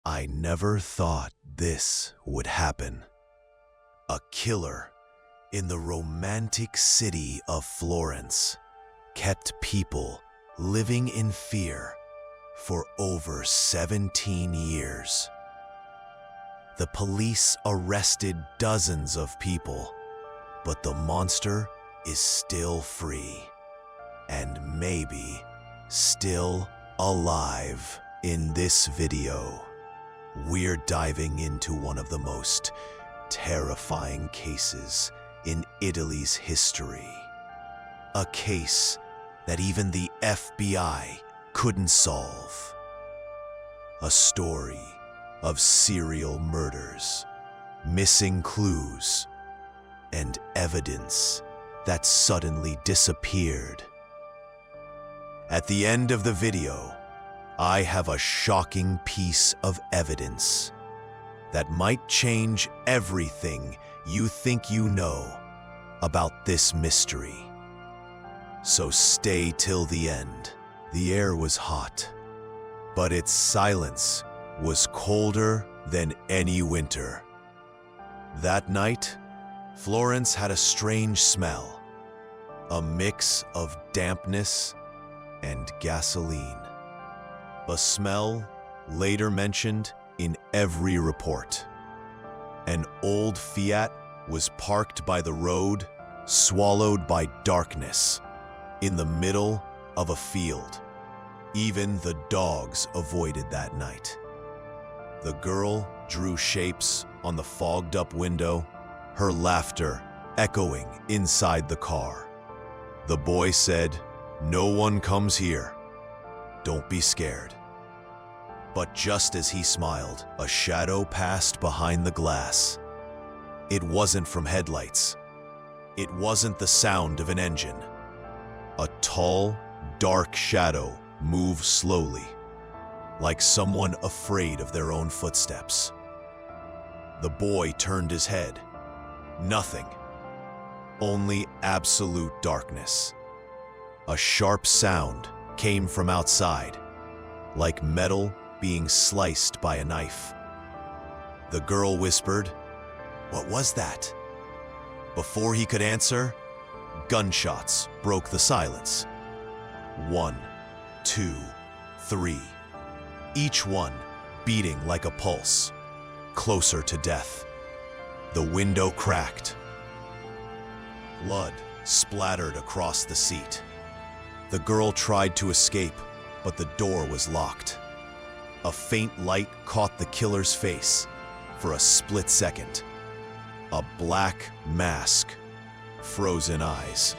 I never thought this would happen. A killer in the romantic city of Florence kept people living in fear for over 17 years. The police arrested dozens of people, but the monster is still free and maybe still alive. In this video, we're diving into one of the most terrifying cases in Italy's history. A case that even the FBI couldn't solve. A story of serial murders, missing clues, and evidence that suddenly disappeared. At the end of the video, I have a shocking piece of evidence that might change everything you think you know about this mystery. So stay till the end. The air was hot, but its silence was colder than any winter. That night, Florence had a strange smell, a mix of dampness and gasoline. A smell later mentioned in every report. An old Fiat was parked by the road, swallowed by darkness, in the middle of a field. Even the dogs avoided that night. The girl drew shapes on the fogged-up window, her laughter echoing inside the car. The boy said, "No one comes here. Don't be scared." But just as he smiled, a shadow passed behind the glass. It wasn't from headlights. It wasn't the sound of an engine. A tall, dark shadow moved slowly, like someone afraid of their own footsteps. The boy turned his head. Nothing. Only absolute darkness. A sharp sound came from outside, like metal being sliced by a knife. The girl whispered, "What was that?" Before he could answer, gunshots broke the silence. 1, 2, 3. Each one beating like a pulse, closer to death. The window cracked. Blood splattered across the seat. The girl tried to escape, but the door was locked. A faint light caught the killer's face for a split second. A black mask, frozen eyes.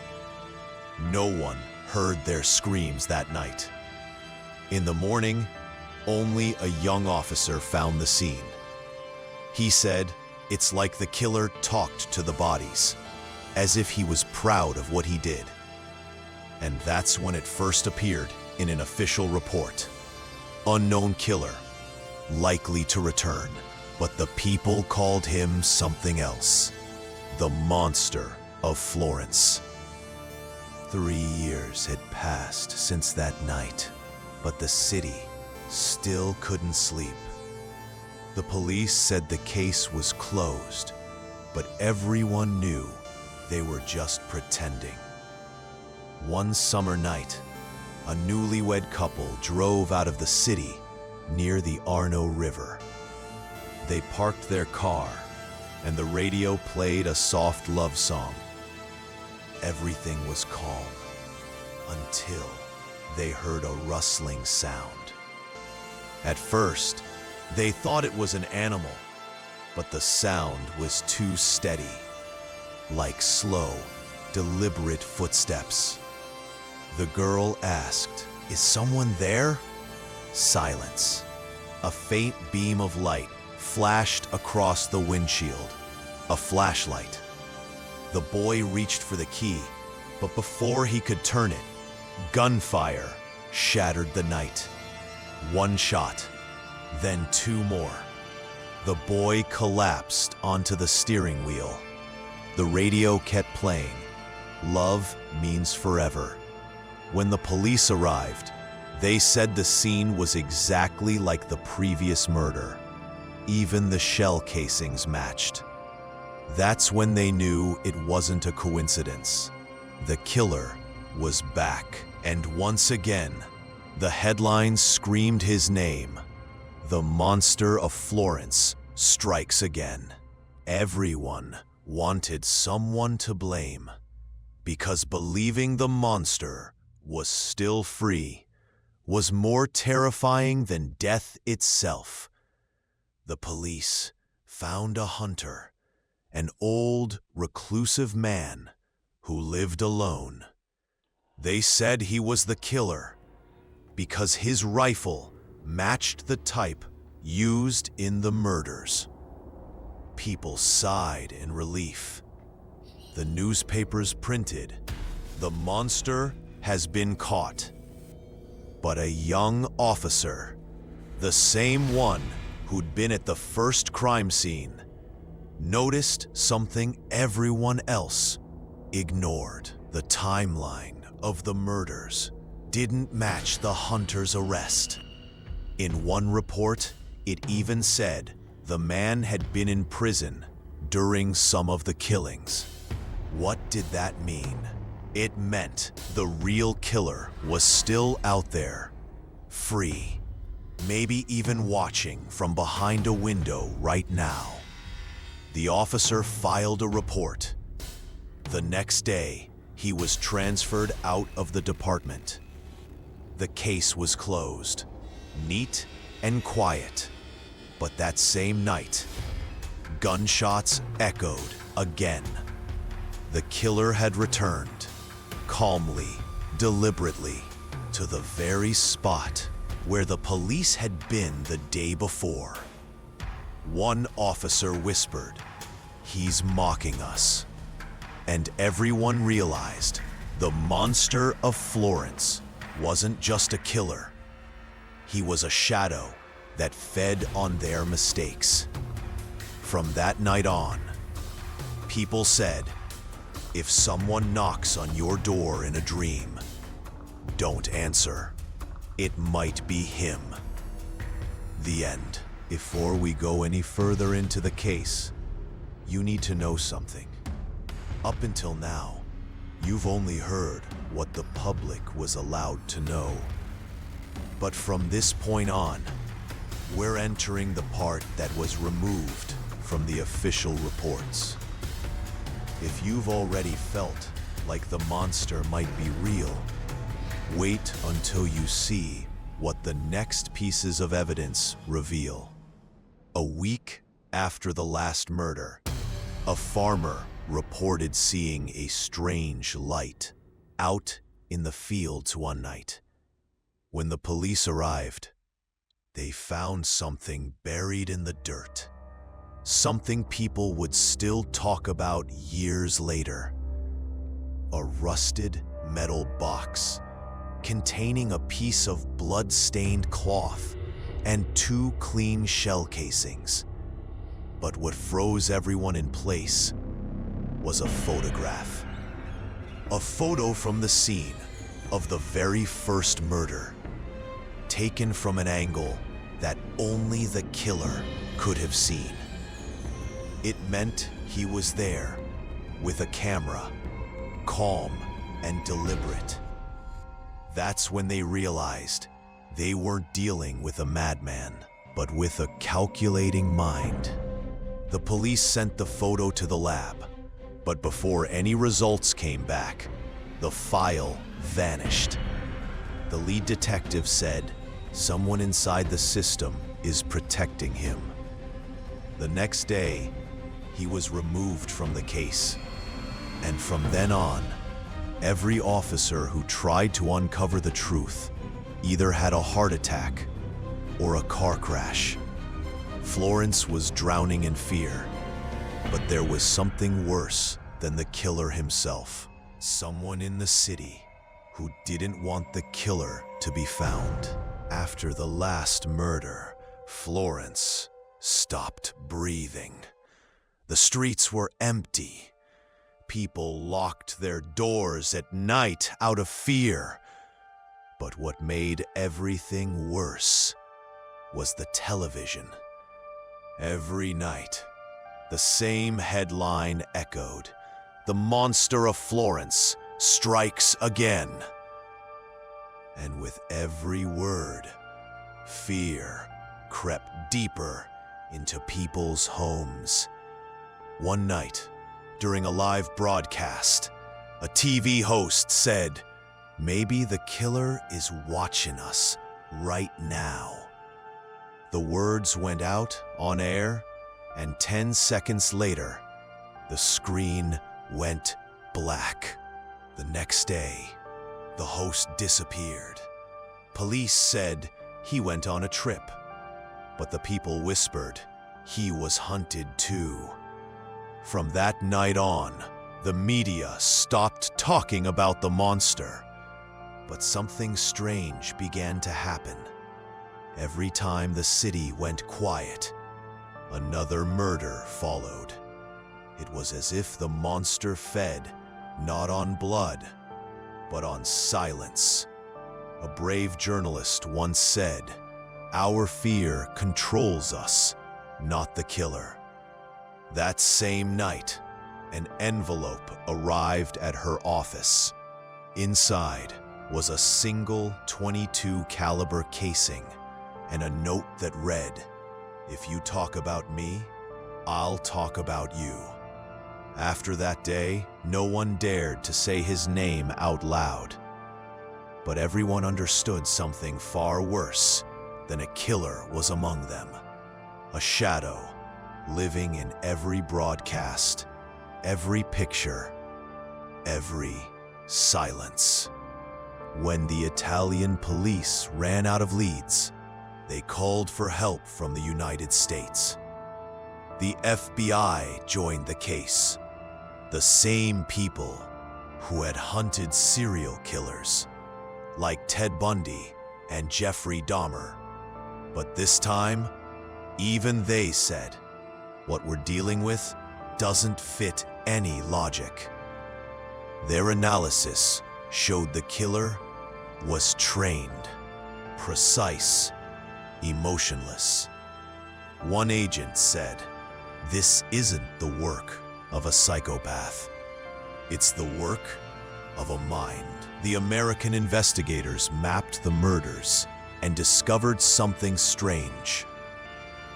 No one heard their screams that night. In the morning, only a young officer found the scene. He said, "It's like the killer talked to the bodies, as if he was proud of what he did." And that's when it first appeared in an official report. Unknown killer, likely to return, but the people called him something else. The Monster of Florence. 3 years had passed since that night, but the city still couldn't sleep. The police said the case was closed, but everyone knew they were just pretending. One summer night, a newlywed couple drove out of the city near the Arno River. They parked their car, and the radio played a soft love song. Everything was calm until they heard a rustling sound. At first, they thought it was an animal, but the sound was too steady, like slow, deliberate footsteps. The girl asked, "Is someone there?" Silence. A faint beam of light flashed across the windshield. A flashlight. The boy reached for the key, but before he could turn it, gunfire shattered the night. One shot, then 2 more. The boy collapsed onto the steering wheel. The radio kept playing, "Love Means Forever." When the police arrived, They said the scene was exactly like the previous murder. Even the shell casings matched. That's when they knew it wasn't a coincidence. The killer was back, and once again, the headlines screamed his name. The Monster of Florence strikes again. Everyone wanted someone to blame, because believing the monster was still free was more terrifying than death itself. The police found a hunter, an old, reclusive man who lived alone. They said he was the killer because his rifle matched the type used in the murders. People sighed in relief. The newspapers printed, "The monster has been caught." But a young officer, the same one who'd been at the first crime scene, noticed something everyone else ignored. The timeline of the murders didn't match the hunter's arrest. In one report, it even said the man had been in prison during some of the killings. What did that mean? It meant the real killer was still out there, free, maybe even watching from behind a window right now. The officer filed a report. The next day, he was transferred out of the department. The case was closed, neat and quiet. But that same night, gunshots echoed again. The killer had returned, calmly, deliberately, to the very spot where the police had been the day before. One officer whispered, "He's mocking us." And everyone realized the Monster of Florence wasn't just a killer. He was a shadow that fed on their mistakes. From that night on, people said, if someone knocks on your door in a dream, don't answer. It might be him. The end. Before we go any further into the case, you need to know something. Up until now, you've only heard what the public was allowed to know. But from this point on, we're entering the part that was removed from the official reports. If you've already felt like the monster might be real, wait until you see what the next pieces of evidence reveal. A week after the last murder, a farmer reported seeing a strange light out in the fields one night. When the police arrived, they found something buried in the dirt. Something people would still talk about years later. A rusted metal box containing a piece of blood-stained cloth and 2 clean shell casings. But what froze everyone in place was a photograph. A photo from the scene of the very first murder, taken from an angle that only the killer could have seen. It meant he was there, with a camera, calm and deliberate. That's when they realized they weren't dealing with a madman, but with a calculating mind. The police sent the photo to the lab, but before any results came back, the file vanished. The lead detective said someone inside the system is protecting him. The next day, he was removed from the case. And from then on, every officer who tried to uncover the truth either had a heart attack or a car crash. Florence was drowning in fear, but there was something worse than the killer himself. Someone in the city who didn't want the killer to be found. After the last murder, Florence stopped breathing. The streets were empty. People locked their doors at night out of fear. But what made everything worse was the television. Every night, the same headline echoed: "The Monster of Florence strikes again." And with every word, fear crept deeper into people's homes. One night, during a live broadcast, a TV host said, "Maybe the killer is watching us right now." The words went out on air, and 10 seconds later, the screen went black. The next day, the host disappeared. Police said he went on a trip, but the people whispered he was hunted too. From that night on, the media stopped talking about the monster. But something strange began to happen. Every time the city went quiet, another murder followed. It was as if the monster fed not on blood, but on silence. A brave journalist once said, "Our fear controls us, not the killer." That same night, an envelope arrived at her office. Inside was a single .22 caliber casing and a note that read, "If you talk about me, I'll talk about you." After that day, no one dared to say his name out loud. But everyone understood something far worse than a killer was among them. A shadow living in every broadcast, every picture, every silence. When the Italian police ran out of leads, they called for help from the United States. The FBI joined the case, the same people who had hunted serial killers like Ted Bundy and Jeffrey Dahmer. But this time, even they said, "What we're dealing with doesn't fit any logic." Their analysis showed the killer was trained, precise, emotionless. One agent said, "This isn't the work of a psychopath. It's the work of a mind." The American investigators mapped the murders and discovered something strange.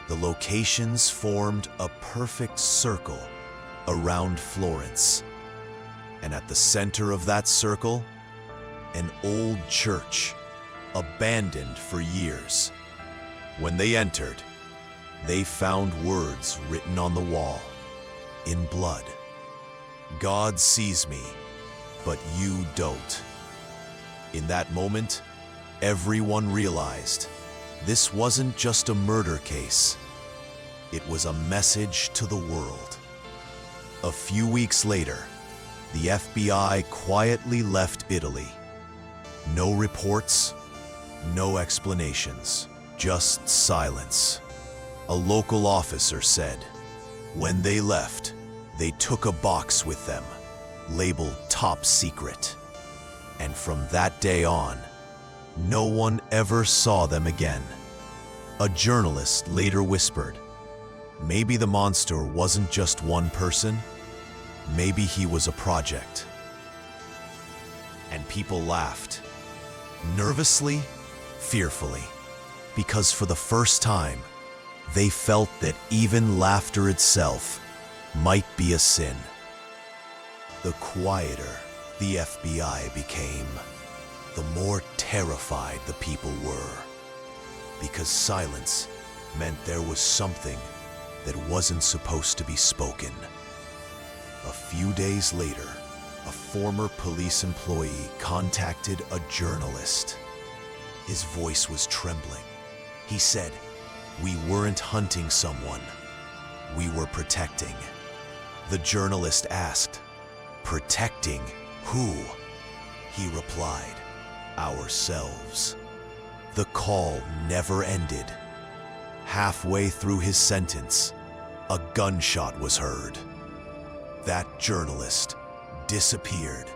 The locations formed a perfect circle around Florence. And at the center of that circle, an old church, abandoned for years. When they entered, they found words written on the wall, in blood. "God sees me, but you don't." In that moment, everyone realized this wasn't just a murder case. It was a message to the world. A few weeks later, the FBI quietly left Italy. No reports, no explanations, just silence. A local officer said, when they left, they took a box with them, labeled "Top Secret." And from that day on, no one ever saw them again. A journalist later whispered, maybe the monster wasn't just one person, maybe he was a project. And people laughed, nervously, fearfully, because for the first time, they felt that even laughter itself might be a sin. The quieter the FBI became, the more terrified the people were, because silence meant there was something that wasn't supposed to be spoken. A few days later, a former police employee contacted a journalist. His voice was trembling. He said, "We weren't hunting someone, we were protecting." The journalist asked, "Protecting who?" He replied, "Ourselves." The call never ended. Halfway through his sentence, a gunshot was heard. That journalist disappeared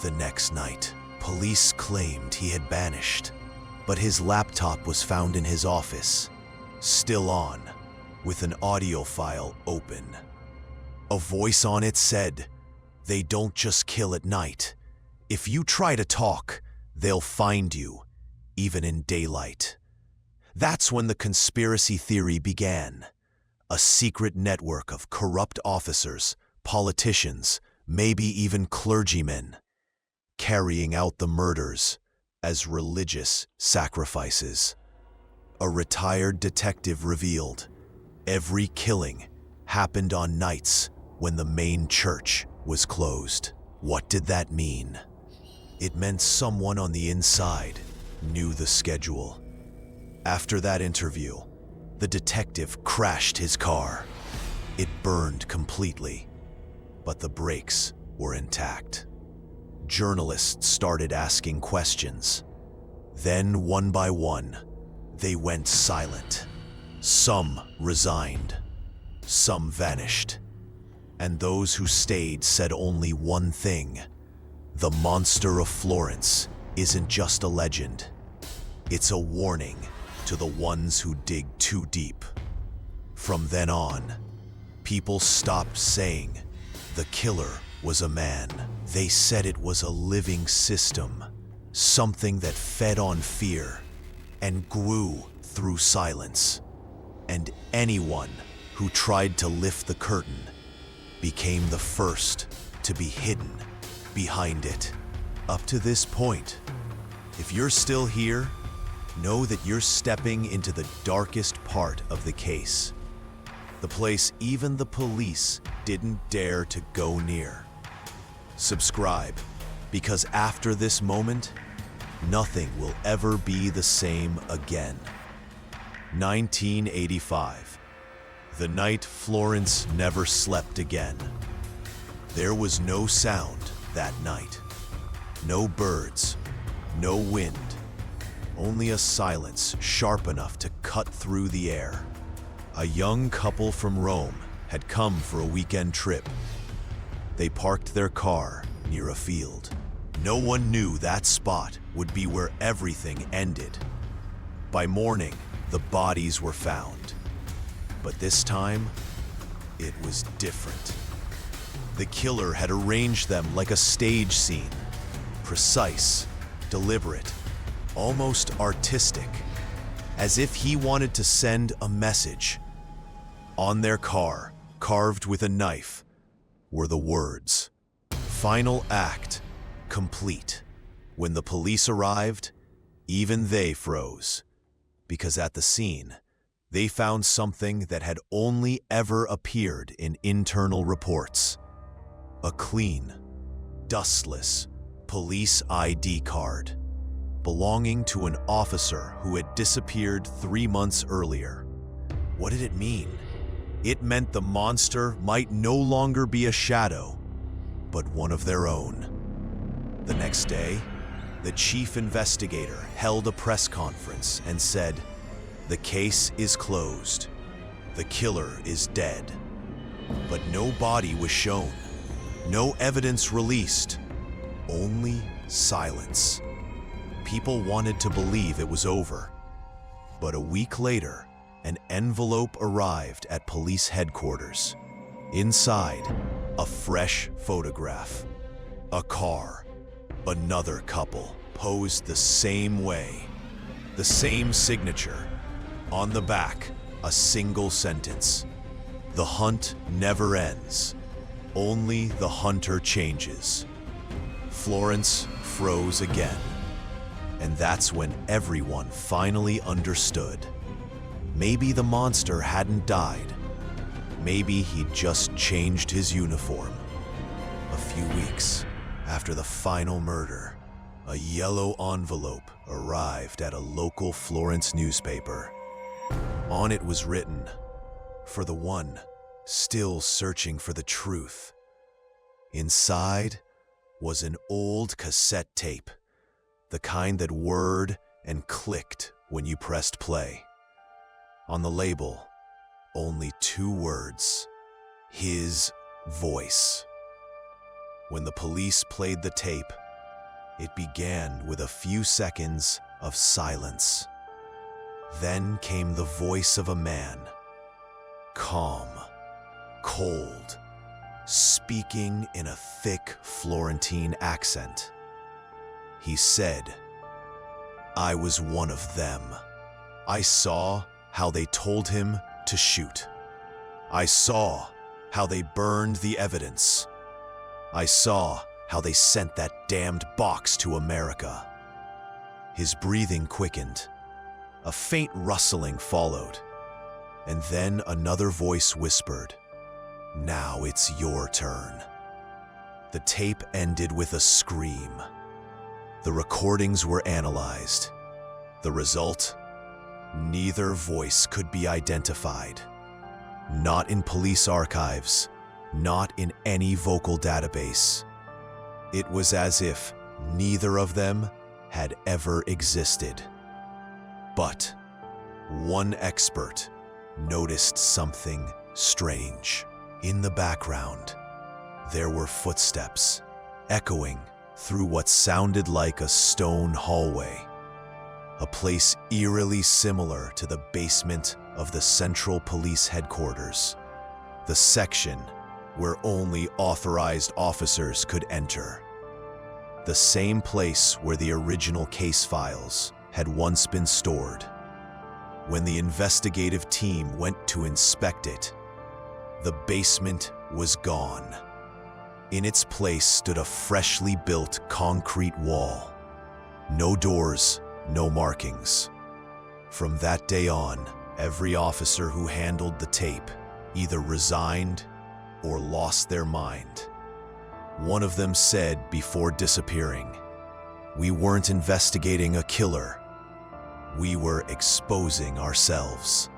the next night. Police claimed he had vanished, but his laptop was found in his office, still on, with an audio file open. A voice on it said, "They don't just kill at night. If you try to talk, they'll find you, even in daylight." That's when the conspiracy theory began. A secret network of corrupt officers, politicians, maybe even clergymen, carrying out the murders as religious sacrifices. A retired detective revealed every killing happened on nights when the main church was closed. What did that mean? It meant someone on the inside knew the schedule. After that interview, the detective crashed his car. It burned completely, but the brakes were intact. Journalists started asking questions. Then, one by one, they went silent. Some resigned, some vanished, and those who stayed said only one thing: the Monster of Florence isn't just a legend. It's a warning to the ones who dig too deep. From then on, people stopped saying the killer was a man. They said it was a living system, something that fed on fear and grew through silence. And anyone who tried to lift the curtain became the first to be hidden behind it. Up to this point, if you're still here, know that you're stepping into the darkest part of the case. The place even the police didn't dare to go near. Subscribe, because after this moment, nothing will ever be the same again. 1985. The night Florence never slept again. There was no sound that night. No birds, no wind, only a silence sharp enough to cut through the air. A young couple from Rome had come for a weekend trip. They parked their car near a field. No one knew that spot would be where everything ended. By morning, the bodies were found. But this time, it was different. The killer had arranged them like a stage scene. Precise, deliberate, almost artistic, as if he wanted to send a message. On their car, carved with a knife, were the words, "Final act complete." When the police arrived, even they froze, because at the scene, they found something that had only ever appeared in internal reports. A clean, dustless police ID card belonging to an officer who had disappeared 3 months earlier. What did it mean? It meant the monster might no longer be a shadow, but one of their own. The next day, the chief investigator held a press conference and said, "The case is closed. The killer is dead." But no body was shown, no evidence released, only silence. People wanted to believe it was over. But a week later, an envelope arrived at police headquarters. Inside, a fresh photograph. A car, another couple, posed the same way. The same signature. On the back, a single sentence: "The hunt never ends. Only the hunter changes." Florence froze again. And that's when everyone finally understood. Maybe the monster hadn't died. Maybe he'd just changed his uniform. A few weeks after the final murder, a yellow envelope arrived at a local Florence newspaper. On it was written, "For the one still searching for the truth." Inside was an old cassette tape, the kind that whirred and clicked when you pressed play. On the label, only 2 words: his voice. When the police played the tape, It began with a few seconds of silence. Then came the voice of a man, calm, cold, speaking in a thick Florentine accent. He said, "I was one of them. I saw how they told him to shoot. I saw how they burned the evidence. I saw how they sent that damned box to America." His breathing quickened. A faint rustling followed, and then another voice whispered, "Now it's your turn." The tape ended with a scream. The recordings were analyzed. The result? Neither voice could be identified. Not in police archives, not in any vocal database. It was as if neither of them had ever existed. But one expert noticed something strange. In the background, there were footsteps, echoing through what sounded like a stone hallway, a place eerily similar to the basement of the Central Police Headquarters, the section where only authorized officers could enter. The same place where the original case files had once been stored. When the investigative team went to inspect it, the basement was gone. In its place stood a freshly built concrete wall. No doors, no markings. From that day on, every officer who handled the tape either resigned or lost their mind. One of them said before disappearing, "We weren't investigating a killer. We were exposing ourselves."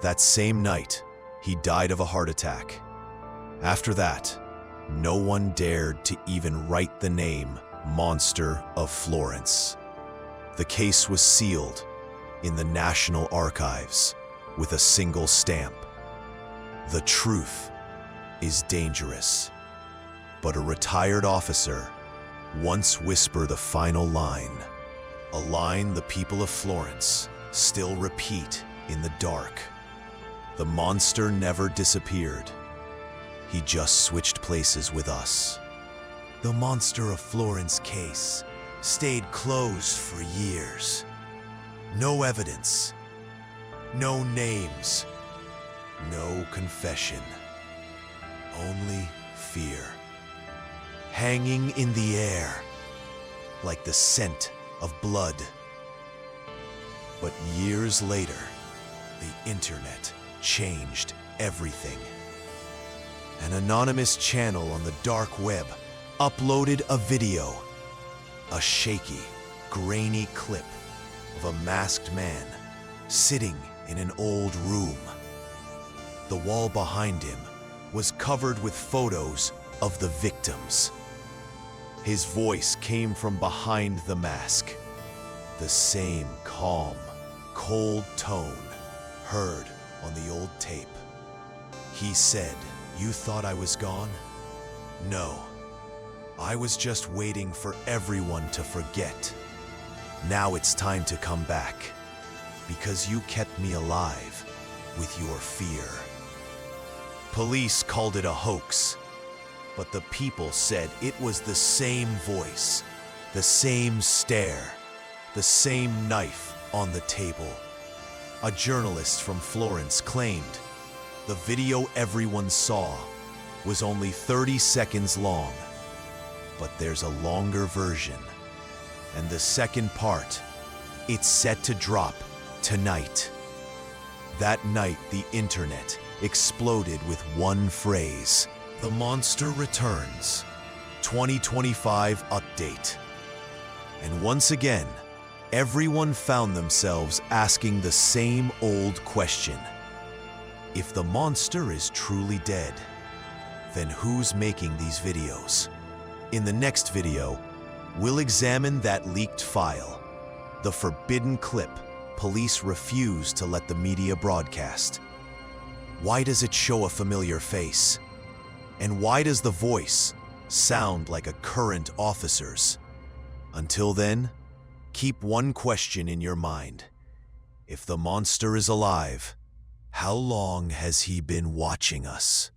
That same night, he died of a heart attack. After that, no one dared to even write the name Monster of Florence. The case was sealed in the National Archives with a single stamp. The truth is dangerous, but a retired officer once whispered a final line, a line the people of Florence still repeat in the dark. The monster never disappeared. He just switched places with us. The Monster of Florence case stayed closed for years. No evidence, no names, no confession, only fear, hanging in the air like the scent of blood. But years later, the internet changed everything. An anonymous channel on the dark web uploaded a video, a shaky, grainy clip of a masked man sitting in an old room. The wall behind him was covered with photos of the victims. His voice came from behind the mask, the same calm, cold tone heard on the old tape. He said, "You thought I was gone? No. I was just waiting for everyone to forget. Now it's time to come back, because you kept me alive with your fear." Police called it a hoax, but the people said it was the same voice, the same stare, the same knife on the table. A journalist from Florence claimed the video everyone saw was only 30 seconds long, but there's a longer version, and the second part, it's set to drop tonight. That night, the internet exploded with one phrase: "The monster returns, 2025 update." And once again, everyone found themselves asking the same old question. If the monster is truly dead, then who's making these videos? In the next video, we'll examine that leaked file, the forbidden clip police refuse to let the media broadcast. Why does it show a familiar face? And why does the voice sound like a current officer's? Until then, keep one question in your mind. If the monster is alive, how long has he been watching us?